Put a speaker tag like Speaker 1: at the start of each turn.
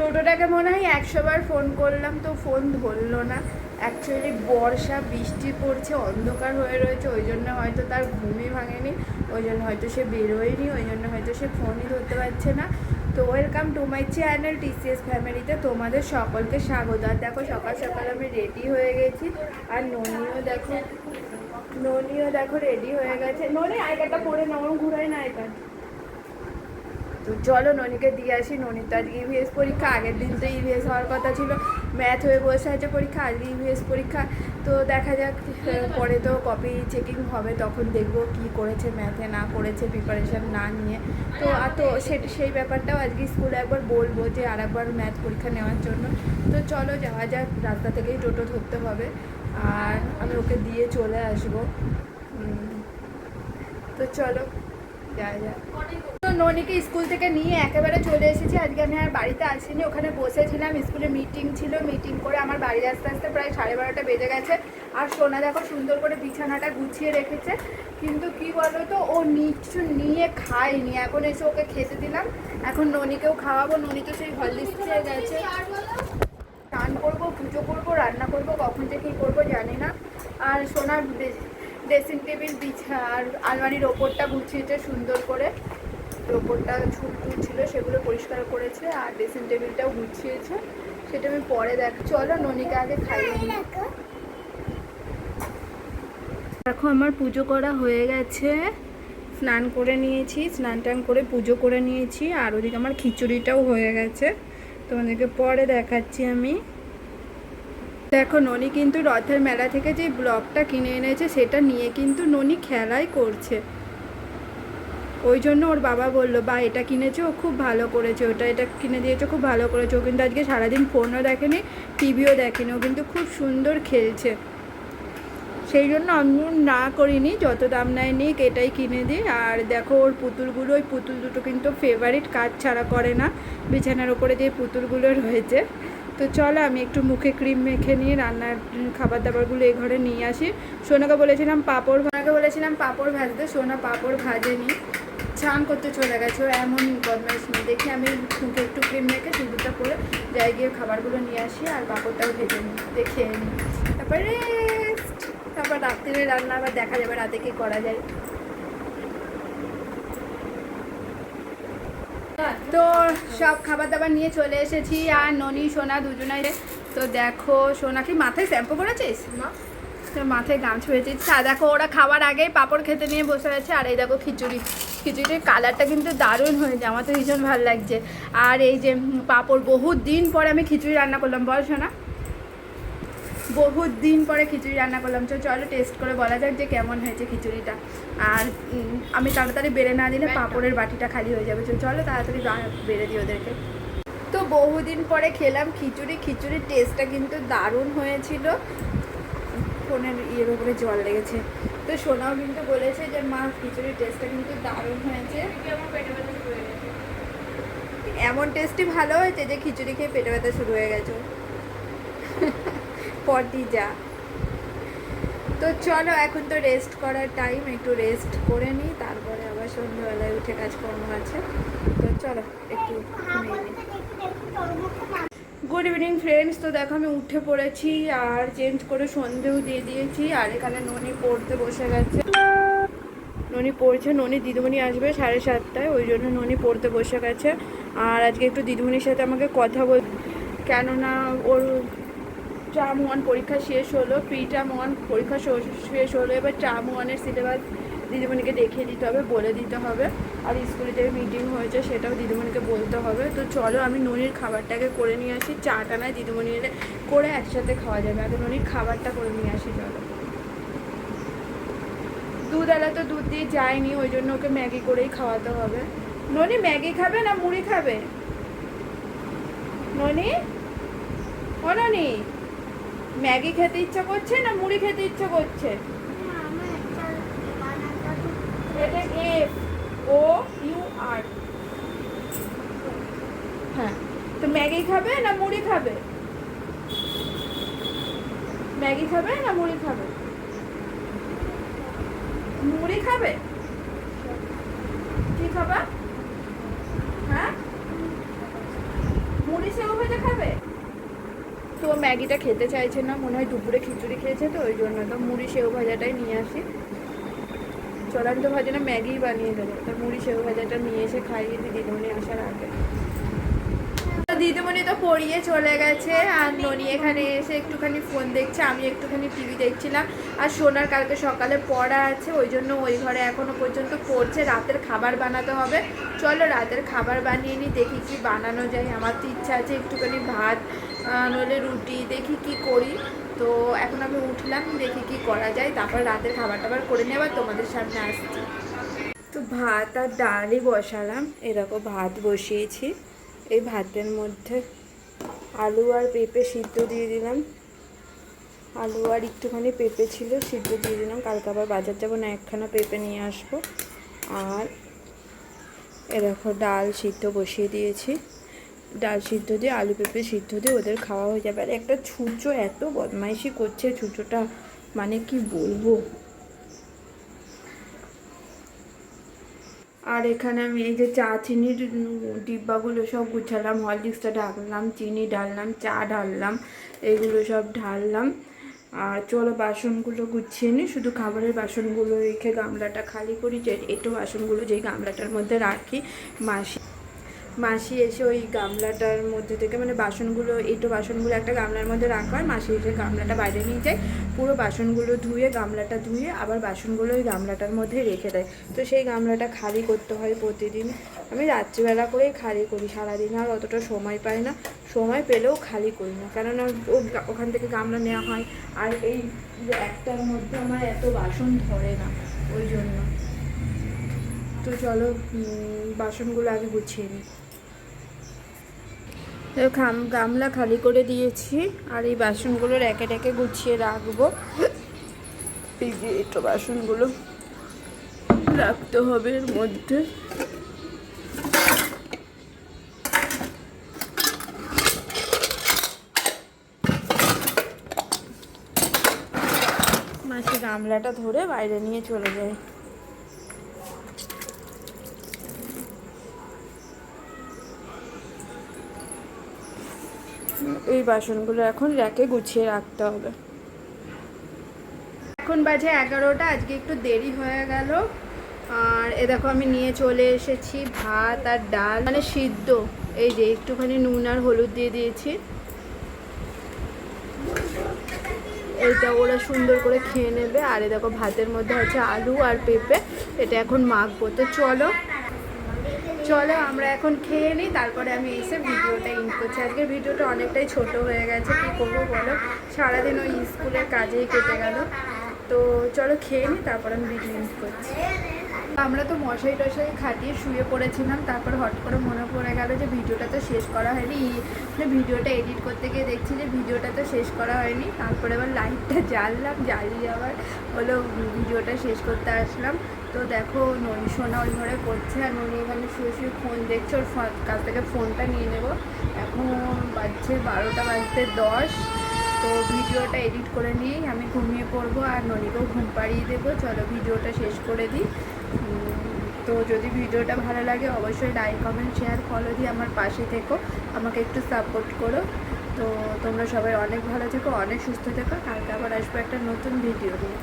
Speaker 1: টোটোটাকে মনে হয় 100 বার ফোন করলাম তো ফোন ধরলো না। অ্যাকচুয়ালি বর্ষা, বৃষ্টি পড়ছে, অন্ধকার হয়ে রয়েছে, ওই জন্য হয়তো তার ঘুমই ভাঙেনি, ওই জন্য হয়তো সে বেরোয়নি, ওই জন্য হয়তো সে ফোনই ধরতে পারছে না। তো welcome to my channel TCS ফ্যামিলিতে তোমাদের সকলকে স্বাগত। আর দেখো সকাল সকাল আমি রেডি হয়ে গেছি, আর ননিও দেখো রেডি হয়ে গেছে। ননি আইকাটা পরে নরম ঘুরাই না আইকাট। তো চলো ননিকে দিয়ে আসি। ননির তো আজকে ইভিএস পরীক্ষা, আগের দিন তো ইভিএস হওয়ার কথা ছিল, ম্যাথ হয়ে বসে আছে পরীক্ষা, আজকে ইভিএস পরীক্ষা। তো দেখা যাক, পরে তো কপি চেকিং হবে, তখন দেখবো কি করেছে ম্যাথে, না করেছে প্রিপারেশান না নিয়ে। তো সেই ব্যাপারটাও আজকে স্কুলে একবার বলবো যে আর একবার ম্যাথ পরীক্ষা নেওয়ার জন্য। তো চলো যাওয়া যাক, রাস্তা থেকেই টোটো ধরতে হবে, আর আমি ওকে দিয়ে চলে আসবো। তো চলো যাওয়া যাক। তো ননিকে স্কুল থেকে নিয়ে একেবারে চলে এসেছি। আজকে আমি আর বাড়িতে আসিনি, ওখানে বসেছিলাম, স্কুলে মিটিং ছিল, মিটিং করে আমার বাড়ি আসতে আসতে প্রায় 12:30 বেজে গেছে। আর সোনা দেখো সুন্দর করে বিছানাটা গুছিয়ে রেখেছে, কিন্তু কি বলো তো, ও কিছু নিয়ে খায়নি। এখন এসে ওকে খেতে দিলাম, এখন ননিকেও খাওয়াবো। ননি তো সেই হরলিক্স খেয়ে গেছে। স্নান করবো, পুজো করবো, রান্না করবো, কখন যে কী করবো জানি না। আর সোনার ড্রেসিং টেবিল আর আলমারির ওপরটা গুছিয়েছে সুন্দর করে, ওপরটা ছুট ছিল সেগুলো পরিষ্কার করেছে, আর ড্রেসিং টেবিলটাও গুছিয়েছে, সেটা আমি পরে চলো ননিকে আগে খাইয়ে নিই। দেখো আমার পুজো করা হয়ে গেছে, স্নান করে নিয়েছি, স্নান টান করে পুজো করে নিয়েছি, আর ওদিকে আমার খিচুড়িটাও হয়ে গেছে, তোমাদেরকে পরে দেখাচ্ছি আমি। দেখো ননি কিন্তু রথের মেলা থেকে যে ব্লকটা কিনে এনেছে সেটা নিয়ে কিন্তু ননি খেলাই করছে। ওই জন্য ওর বাবা বললো, বা এটা কিনেছে, ও খুব ভালো করেছে, এটা কিনে দিয়েছে, খুব ভালো করেছে। ও কিন্তু আজকে সারাদিন ফোনও দেখেনি, টিভিও দেখেনি, ও কিন্তু খুব সুন্দর খেলছে। সেই জন্য আমি না করিনি, যত দাম নেয় নিক, এটাই কিনে দিই। আর দেখো ওর পুতুলগুলো, ওই পুতুল দুটো কিন্তু ফেভারিট, কাজ ছাড়া করে না, বিছানার ওপরে যে পুতুলগুলো রয়েছে। তো চলো আমি একটু মুখে ক্রিম মেখে নিয়ে রান্নার খাবার দাবারগুলো এই ঘরে নিয়ে আসি। সোনাকে বলেছিলাম পাঁপড় ভাজতে, সোনা পাঁপড় ভাজেনি, স্নান করতে চলে গেছে। এমন বদমাইশ নেই। দেখি আমি মুখে একটু ক্রিম মেখে সিঁদুরটা করে যাই, গিয়ে খাবারগুলো নিয়ে আসি, আর পাঁপড়টাও ভেজে নিই, দেখে নিই, তারপর রাত্রিরে রান্না আবার দেখা যাবে, রাতে কি করা যায়। তো সব খাবার দাবার নিয়ে চলে এসেছি, আর ননি সোনা দুজনাই। তো দেখো সোনা, কি মাথায় শ্যাম্পু করেছিস? তো মাথায় গামছা হয়েছিস। দেখো ওরা খাবার আগেই পাঁপড় খেতে নিয়ে বসে আছে, আর এই দেখো খিচুড়ির কালারটা কিন্তু দারুণ হয়েছে, আমার তো ভীষণ ভালো লাগছে। আর এই যে পাঁপড়, বহুত দিন পরে আমি খিচুড়ি রান্না করলাম, বল সোনা, বহুত দিন পরে খিচুড়ি রান্না করলাম। চলো টেস্ট করে বলা যাক যে কেমন হয়েছে খিচুড়িটা। আর আমি তাড়াতাড়ি বেড়ে না দিলে পাঁপড়ের বাটিটা খালি হয়ে যাবে। চলো তাড়াতাড়ি বেড়ে দিই ওদেরকে। তো বহুদিন পরে খেলাম খিচুড়ির টেস্টটা কিন্তু দারুণ হয়েছিল। ফোনের ইয়ের উপরে জল লেগেছে। তো সোনাও কিন্তু বলেছে যে মা খিচুড়ির টেস্টটা কিন্তু দারুণ হয়েছে। এমন টেস্টই ভালো হয়েছে যে খিচুড়ি খেয়ে পেটে ব্যথা শুরু হয়ে গেছে পটি যা। তো চলো এখন তো রেস্ট করার টাইম, একটু রেস্ট করে নিই, তারপরে আবার সন্ধ্যাবেলায় উঠে কাজকর্ম আছে। তো চলো একটু ঘুমিয়ে নিই। Good evening friends. তো দেখো আমি উঠে পড়েছি, আর চেঞ্জ করে সন্ধেও দিয়ে দিয়েছি, আর এখানে ননি পড়তে বসে গেছে। ননি পড়ছে, ননি দিদিমণি আসবে 7:30টায়, ওই জন্য ননি পড়তে বসে গেছে। আর আজকে একটু দিদিমণির সাথে আমাকে কথা কেননা ওর টার্ম 1 পরীক্ষা শেষ হলো, প্রি টার্ম 1 পরীক্ষা শেষ হলো, এবার টার্ম 1-এর সিলেবাস দিদিমণিকে দেখিয়ে দিতে হবে, বলে দিতে হবে। আর স্কুলে যে মিটিং হয়েছে সেটাও দিদিমণিকে বলতে হবে। তো চলো আমি ননির খাবারটাকে করে নিয়ে আসি, চাটা নয় দিদিমণি এলে করে একসাথে খাওয়া যাবে, আগে ননির খাবারটা করে নিয়ে আসি। চলো, দুধওয়ালা তো দুধ দিয়ে যায়নি, ওই জন্য ওকে ম্যাগি করেই খাওয়াতে হবে। ননি ম্যাগি খাবে না মুড়ি খাবে? ননি, ও ননি, ম্যাগি খেতে ইচ্ছা করছে না মুড়ি খেতে ইচ্ছা করছে? এটা FOUR। হ্যাঁ, তো ম্যাগি খাবে না মুড়ি খাবে? ম্যাগি খাবে না মুড়ি খাবে? মুড়ি খাবে? কি খাবা? হ্যাঁ, মুড়ি সেও ভাজা খাবে? তো ম্যাগিটা খেতে চাইছে না, মনে হয় দুপুরে খিচুড়ি খেয়েছে তো ওই জন্য। তো মুড়ি সেও ভাজাটাই নিয়ে আসি। চল আমি তো ভাজি না, ম্যাগি বানিয়ে দেবো। তো মুড়ি সেও ভাজাটা নিয়ে এসে খাইয়ে দিই দিদিমণি আসার আগে। দিদিমণি তো পড়িয়ে চলে গেছে, আর ননি এখানে এসে একটুখানি ফোন দেখছে, আমি একটুখানি টিভি দেখছিলাম। আর সোনার কালকে সকালে পড়া আছে, ওই জন্য ওই ঘরে এখনো পর্যন্ত পড়ছে। রাতের খাবার বানাতে হবে, চলো রাতের খাবার বানিয়ে নিই, দেখি কি বানানো যায়। আমার তো ইচ্ছা আছে একটুখানি ভাত নইলে রুটি, দেখি কি করি। তো এখন আমি উঠলাম, দেখি কি করা যায়, তারপর রাতের খাবার টাবার করে নিয়ে আবার তোমাদের সামনে আসছি। তো ভাত আর ডালই বসালাম, এরকম ভাত বসিয়েছি। এই ভাতের মধ্যে আলু আর পেঁপে সিদ্ধ দিয়ে দিলাম। আলু আর একটুখানি পেঁপে ছিল, সিদ্ধ দিয়ে দিলাম। কালকে আবার বাজার যাবো না, একখানা পেঁপে নিয়ে আসবো। আর এরকম ডাল সিদ্ধ বসিয়ে দিয়েছি। ডাল সিদ্ধ দিয়ে আলু পেঁপে সিদ্ধ দিয়ে ওদের খাওয়া হয়ে যাবে। আর একটা ছুঁচো এত বদমাইশি করছে ছুঁচোটা, মানে কি বলবো। আর এখানে আমি এই যে চা চিনির ডিব্বাগুলো সব গুছালাম, হরলিক্সটা ঢাললাম, চিনি ঢাললাম, চা ঢাললাম, এগুলো সব ঢাললাম। আর চলো বাসনগুলো গুছিয়ে নিই, শুধু খাবারের বাসনগুলো রেখে গামলাটা খালি করি। যে এটো বাসনগুলো যেই গামলাটার মধ্যে রাখি, মাসি এসে ওই গামলাটার মধ্যে থেকে, মানে বাসনগুলো এটো বাসনগুলো একটা গামলার মধ্যে রাখা হয়, মাসি এসে গামলাটা বাইরে নিয়ে যায়, পুরো বাসনগুলো ধুয়ে গামলাটা ধুয়ে আবার বাসনগুলো ওই গামলাটার মধ্যে রেখে দেয়। তো সেই গামলাটা খালি করতে হয় প্রতিদিন। আমি রাত্রিবেলা করেই খালি করি, সারাদিন আর অতটা সময় পাই না, সময় পেলেও খালি করি না, কেননা ওখান থেকে গামলা নেওয়া হয়। আর এই একটার মধ্যে আমার এত বাসন ধরে না, ওই জন্য। তো চলো বাসনগুলো আগে গুছিয়ে নিই। গামলা খালি করে দিয়েছি, আর এই বাসনগুলো র্যাকে র্যাকে গুছিয়ে রাখবো। এই যে একটু বাসনগুলো রাখতে হবে এর মধ্যে। মাসি গামলাটা ধরে বাইরে নিয়ে চলে যায়। এই বাসনগুলো এখন র্যাকে গুছিয়ে রাখতে হবে। এখন বাজে 11টা, আজকে একটু দেরি হয়ে গেল। আর এ দেখো আমি নিয়ে চলে এসেছি ভাত আর ডাল, মানে সিদ্ধ। এই যে একটুখানি নুন আর হলুদ দিয়ে দিয়েছি, এইটা ওরা সুন্দর করে খেয়ে নেবে। আর এ দেখো ভাতের মধ্যে আছে আলু আর পেঁপে, এটা এখন মাখবো। তো চলো আমরা এখন খেয়ে নিই, তারপরে আমি এসে ভিডিওটা এন্ড করছি। আজকের ভিডিওটা অনেকটাই ছোট হয়ে গেছে, কী করবো বলো, সারাদিন ওই স্কুলের কাজেই কেটে গেল। তো চলো খেয়ে নিই, তারপর আমি ভিডিও এন্ড করছি। আমরা তো মশারি টশারি খাটিয়ে শুয়ে পড়েছিলাম, তারপর হট করে মনে পড়ে গেল যে ভিডিওটা তো শেষ করা হয়নি। ভিডিওটা এডিট করতে গিয়ে দেখছি যে ভিডিওটা তো শেষ করা হয়নি। তারপরে আবার লাইটটা জ্বাললাম, জ্বালিয়ে আবার হলো ভিডিওটা শেষ করতে আসলাম। তো দেখো ননি সোনা ওই ঘরে করছে, আর ননি এখানে শুয়ে শুয়ে ফোন দেখছে, ওর কাছ থেকে ফোনটা নিয়ে নেব। এখন বাজছে 12টা বাজতে 10। তো ভিডিওটা এডিট করে নিয়েই আমি ঘুমিয়ে পড়বো, আর ননিকেও ঘুম পাড়িয়ে দেবো। চলো ভিডিওটা শেষ করে দিই। তো যদি ভিডিওটা ভালো লাগে অবশ্যই লাইক কমেন্ট শেয়ার ফলো দিয়ে আমার পাশে থেকো, আমাকে একটু সাপোর্ট করো। তো তোমরা সবাই অনেক ভালো থেকো, অনেক সুস্থ থেকো। কালকে আবার আসবো একটা নতুন ভিডিও নিয়ে।